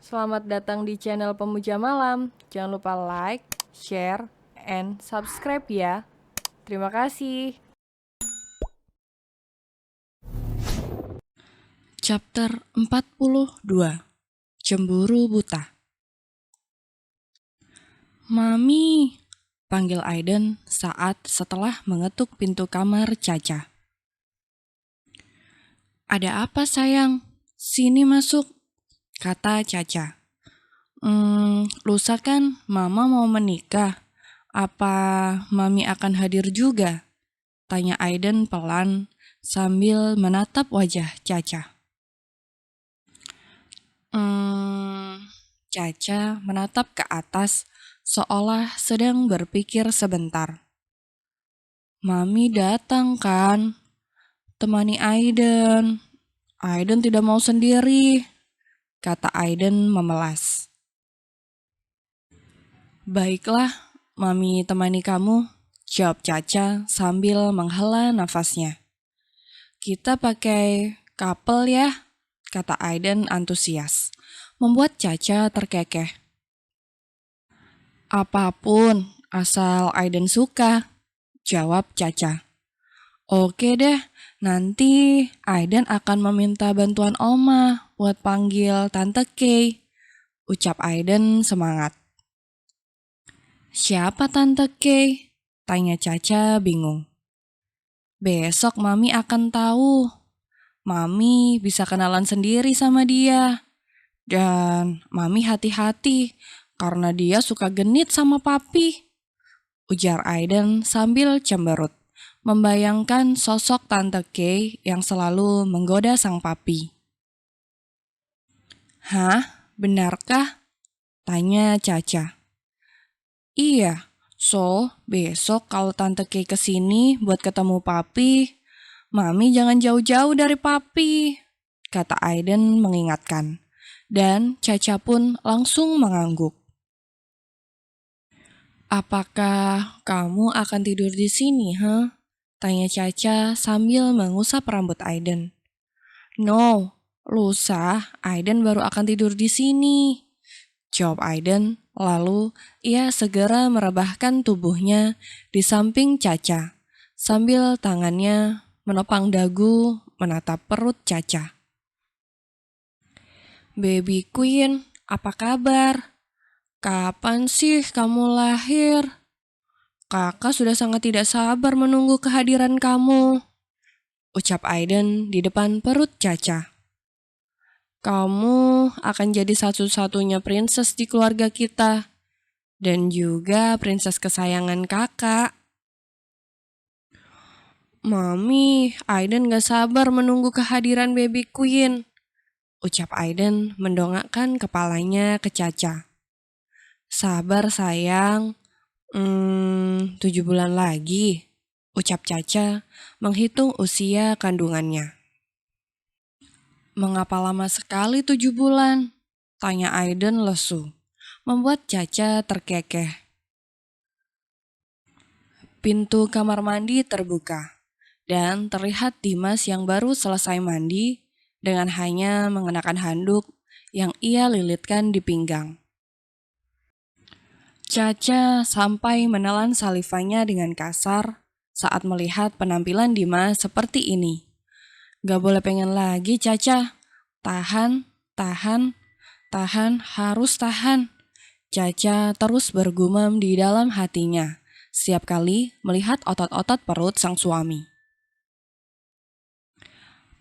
Selamat datang di channel Pemuja Malam. Jangan lupa like, share, and subscribe ya. Terima kasih. Chapter 42. Cemburu Buta. Mami, panggil Aiden saat setelah mengetuk pintu kamar Caca. Ada apa sayang? Sini masuk, kata Caca. Lusa kan mama mau menikah. Apa mami akan hadir juga? Tanya Aiden pelan sambil menatap wajah Caca. Caca menatap ke atas seolah sedang berpikir sebentar. Mami datang kan? Temani Aiden. Aiden tidak mau sendiri, kata Aiden memelas. Baiklah, Mami temani kamu, jawab Caca sambil menghela nafasnya. Kita pakai couple ya, kata Aiden antusias, membuat Caca terkekeh. Apapun, asal Aiden suka, jawab Caca. Oke deh, nanti Aiden akan meminta bantuan Oma buat panggil Tante Kay, ucap Aiden semangat. Siapa Tante Kay? Tanya Caca bingung. Besok Mami akan tahu. Mami bisa kenalan sendiri sama dia. Dan Mami hati-hati karena dia suka genit sama papi, ujar Aiden sambil cemberut, membayangkan sosok Tante Kay yang selalu menggoda sang papi. Hah? Benarkah? Tanya Caca. Iya, so besok kalau Tante Kay kesini buat ketemu papi, Mami jangan jauh-jauh dari papi, kata Aiden mengingatkan. Dan Caca pun langsung mengangguk. Apakah kamu akan tidur di sini, huh? Tanya Caca sambil mengusap rambut Aiden. No, lusa Aiden baru akan tidur di sini, jawab Aiden. Lalu ia segera merebahkan tubuhnya di samping Caca, sambil tangannya menopang dagu menatap perut Caca. Baby Queen, apa kabar? Kapan sih kamu lahir? Kakak sudah sangat tidak sabar menunggu kehadiran kamu, ucap Aiden di depan perut Caca. Kamu akan jadi satu-satunya princess di keluarga kita, dan juga princess kesayangan kakak. Mami, Aiden gak sabar menunggu kehadiran baby queen, ucap Aiden mendongakkan kepalanya ke Caca. Sabar sayang, 7 bulan lagi, ucap Caca menghitung usia kandungannya. Mengapa lama sekali 7 bulan? Tanya Aiden lesu, membuat Caca terkekeh. Pintu kamar mandi terbuka, dan terlihat Dimas yang baru selesai mandi dengan hanya mengenakan handuk yang ia lilitkan di pinggang. Caca sampai menelan salivanya dengan kasar saat melihat penampilan Dimas seperti ini. Gak boleh pengen lagi, Caca. Tahan, tahan, tahan, harus tahan. Caca terus bergumam di dalam hatinya setiap kali melihat otot-otot perut sang suami.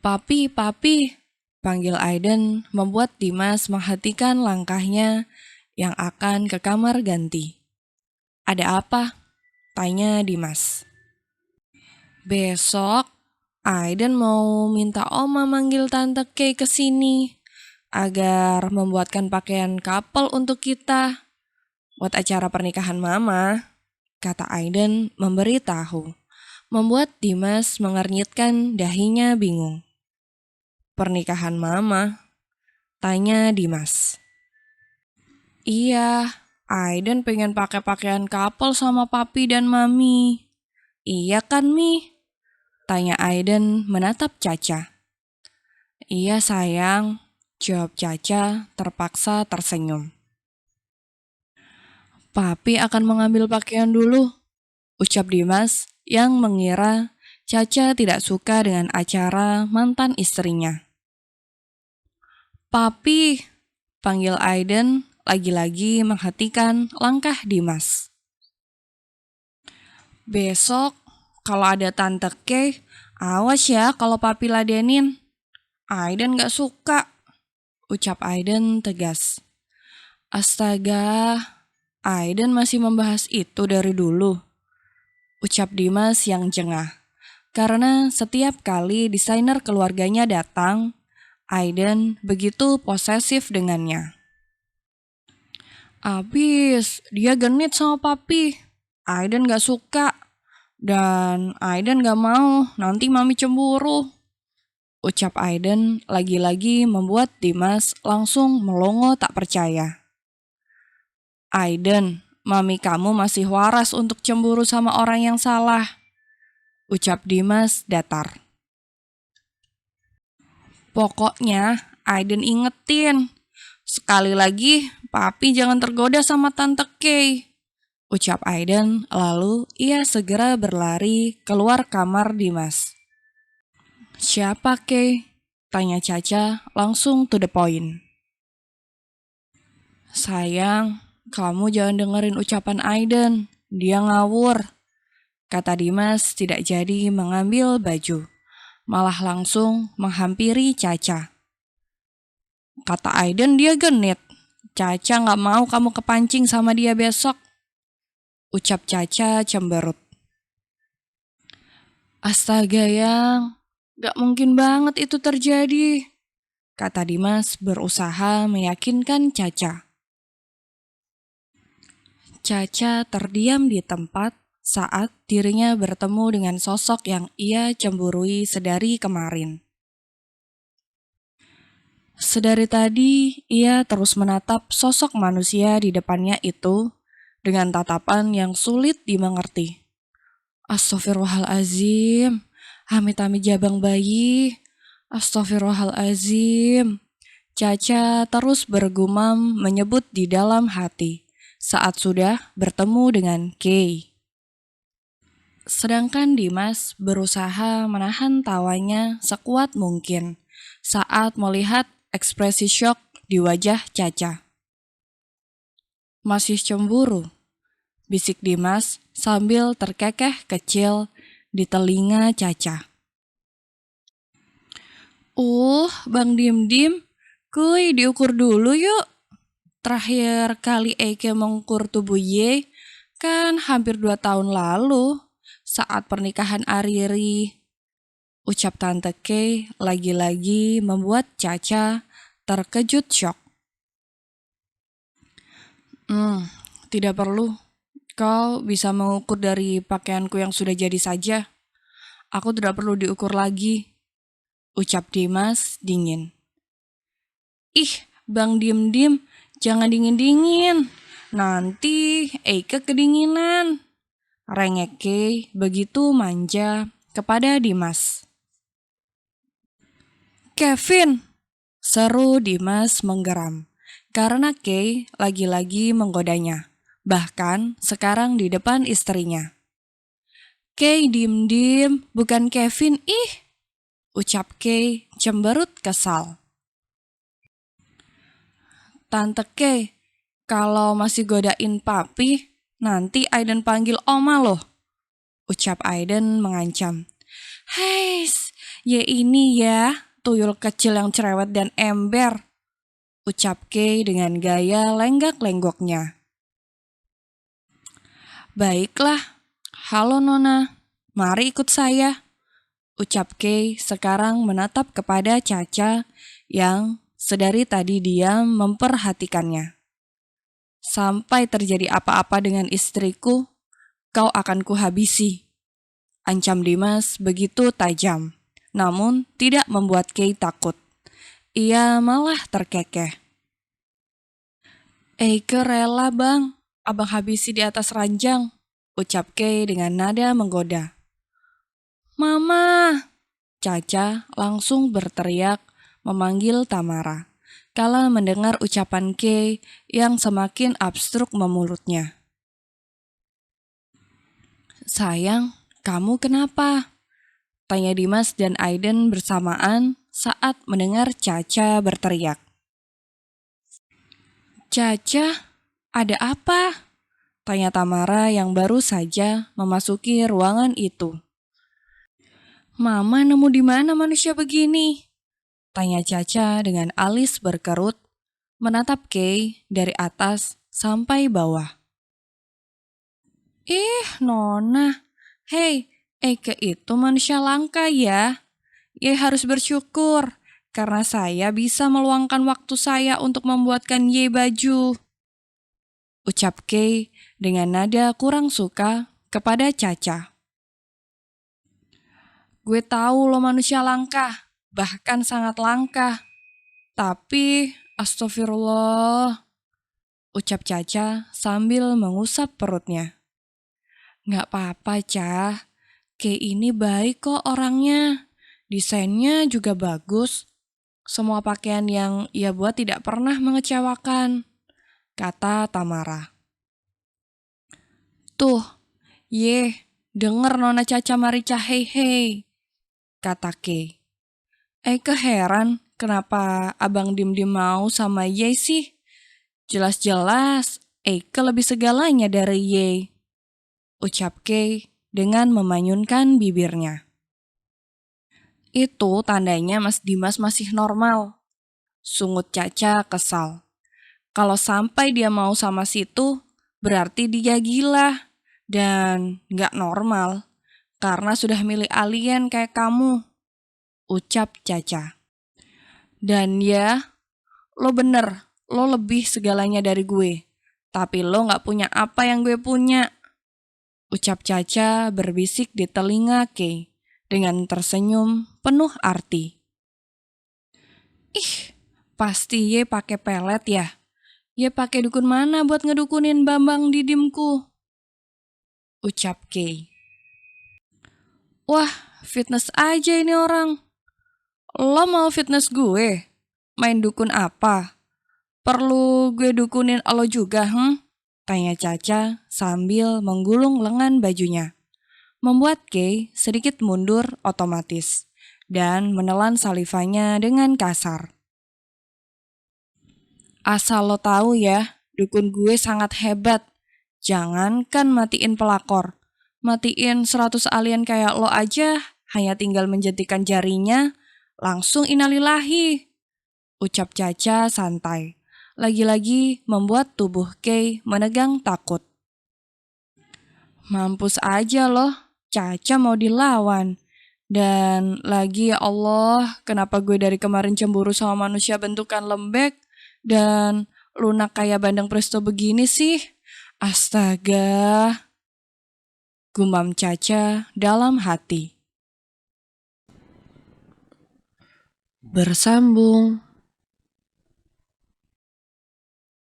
Papi, papi, panggil Aiden membuat Dimas menghentikan langkahnya yang akan ke kamar ganti. Ada apa? Tanya Dimas. Besok, Aiden mau minta Oma manggil Tante Kay ke sini agar membuatkan pakaian couple untuk kita buat acara pernikahan Mama, kata Aiden memberitahu, membuat Dimas mengernyitkan dahinya bingung. Pernikahan Mama? Tanya Dimas. Iya, Aiden pengen pakai pakaian couple sama papi dan mami. Iya kan, Mi? Tanya Aiden menatap Caca. Iya sayang, Jawab Caca terpaksa tersenyum. Papi akan mengambil pakaian dulu, ucap Dimas yang mengira Caca tidak suka dengan acara mantan istrinya. Papi, panggil Aiden lagi-lagi menghentikan langkah Dimas. Besok, kalau ada Tante Kay, awas ya kalau papi ladenin. Aiden gak suka, ucap Aiden tegas. Astaga, Aiden masih membahas itu dari dulu, ucap Dimas yang jengah. Karena setiap kali desainer keluarganya datang, Aiden begitu posesif dengannya. Abis, dia genit sama papi. Aiden gak suka. Dan Aiden gak mau, nanti mami cemburu. Ucap Aiden lagi-lagi membuat Dimas langsung melongo tak percaya. Aiden, mami kamu masih waras untuk cemburu sama orang yang salah. Ucap Dimas datar. Pokoknya Aiden ingetin. Sekali lagi, papi jangan tergoda sama Tante Kay. Ucap Aiden, lalu ia segera berlari keluar kamar Dimas. Siapa Kay? Tanya Caca langsung to the point. Sayang, kamu jangan dengerin ucapan Aiden. Dia ngawur. Kata Dimas tidak jadi mengambil baju. Malah langsung menghampiri Caca. Kata Aiden dia genit. Caca gak mau kamu kepancing sama dia besok. Ucap Caca cemberut. Astaga yang, gak mungkin banget itu terjadi. Kata Dimas berusaha meyakinkan Caca. Caca terdiam di tempat saat dirinya bertemu dengan sosok yang ia cemburui sedari kemarin. Sedari tadi, ia terus menatap sosok manusia di depannya itu dengan tatapan yang sulit dimengerti. Astaghfirullahalazim, amit-amit jabang bayi. Astaghfirullahalazim. Caca terus bergumam menyebut di dalam hati saat sudah bertemu dengan Kay. Sedangkan Dimas berusaha menahan tawanya sekuat mungkin saat melihat ekspresi syok di wajah Caca. Masih cemburu, bisik Dimas sambil terkekeh kecil di telinga Caca. Bang Dim-Dim, kuy diukur dulu yuk. Terakhir kali Eike mengukur tubuh Ye kan hampir 2 tahun lalu saat pernikahan Ariri. Ucap Tante Kay lagi-lagi membuat Caca terkejut syok. Tidak perlu. Kau bisa mengukur dari pakaianku yang sudah jadi saja. Aku tidak perlu diukur lagi. Ucap Dimas dingin. Bang Dim-Dim, jangan dingin-dingin. Nanti Eike kedinginan. Rengek Kay begitu manja kepada Dimas. Kevin, seru Dimas menggeram. Karena Kay lagi-lagi menggodanya. Bahkan sekarang di depan istrinya. Kay dim-dim, bukan Kevin, ucap Kay cemberut kesal. Tante Kay, kalau masih godain papi, nanti Aiden panggil Oma loh. Ucap Aiden mengancam. Heis, ya ini ya, tuyul kecil yang cerewet dan ember. Ucap Kay dengan gaya lenggak-lenggoknya. Baiklah, halo Nona, mari ikut saya. Ucap Kay sekarang menatap kepada Caca yang sedari tadi diam memperhatikannya. Sampai terjadi apa-apa dengan istriku, kau akan kuhabisi. Ancam Dimas begitu tajam, namun tidak membuat Kay takut. Ia malah terkekeh. Eike rela bang, abang habisi di atas ranjang, ucap Kay dengan nada menggoda. Mama! Caca langsung berteriak memanggil Tamara. kala mendengar ucapan Kay yang semakin abstruk memulutnya. Sayang, kamu kenapa? Tanya Dimas dan Aiden bersamaan saat mendengar Caca berteriak. Caca, ada apa? Tanya Tamara yang baru saja memasuki ruangan itu. Mama nemu di mana manusia begini? Tanya Caca dengan alis berkerut, menatap Kay dari atas sampai bawah. Nona, hei, Eike itu manusia langka ya. Ye harus bersyukur, karena saya bisa meluangkan waktu saya untuk membuatkan Ye baju. Ucap Kay dengan nada kurang suka kepada Caca. Gue tahu lo manusia langka, bahkan sangat langka. Tapi, astagfirullah, ucap Caca sambil mengusap perutnya. Nggak apa-apa, Ca. Kay ini baik kok orangnya. Desainnya juga bagus. Semua pakaian yang ia buat tidak pernah mengecewakan, kata Tamara. Tuh, denger Nona Caca Marica hei, kata Kay. Keheran kenapa abang dim-dim mau sama Ye sih? Jelas-jelas Eike lebih segalanya dari Ye, ucap Kay dengan memanyunkan bibirnya. Itu tandanya Mas Dimas masih normal, sungut Caca kesal. Kalau sampai dia mau sama situ, berarti dia gila dan gak normal karena sudah milih alien kayak kamu, ucap Caca. Dan ya, lo bener, lo lebih segalanya dari gue, tapi lo gak punya apa yang gue punya, ucap Caca berbisik di telinga Kay dengan tersenyum penuh arti. Pasti Ye pakai pelet ya. Ye pakai dukun mana buat ngedukunin Bambang Didimku? Ucap Kay. Wah, fitness aja ini orang. Lo mau fitness gue? Main dukun apa? Perlu gue dukunin lo juga, Tanya Caca sambil menggulung lengan bajunya. Membuat Kay sedikit mundur otomatis dan menelan salivanya dengan kasar. Asal lo tahu ya, dukun gue sangat hebat. Jangankan matiin pelakor, matiin 100 alien kayak lo aja, hanya tinggal menjentikan jarinya, langsung innalillahi, ucap Caca santai. Lagi-lagi membuat tubuh Kay menegang takut. Mampus aja loh, Caca mau dilawan. Dan lagi ya Allah, kenapa gue dari kemarin cemburu sama manusia bentukan lembek dan lunak kayak bandeng presto begini sih? Astaga, gumam Caca dalam hati. Bersambung.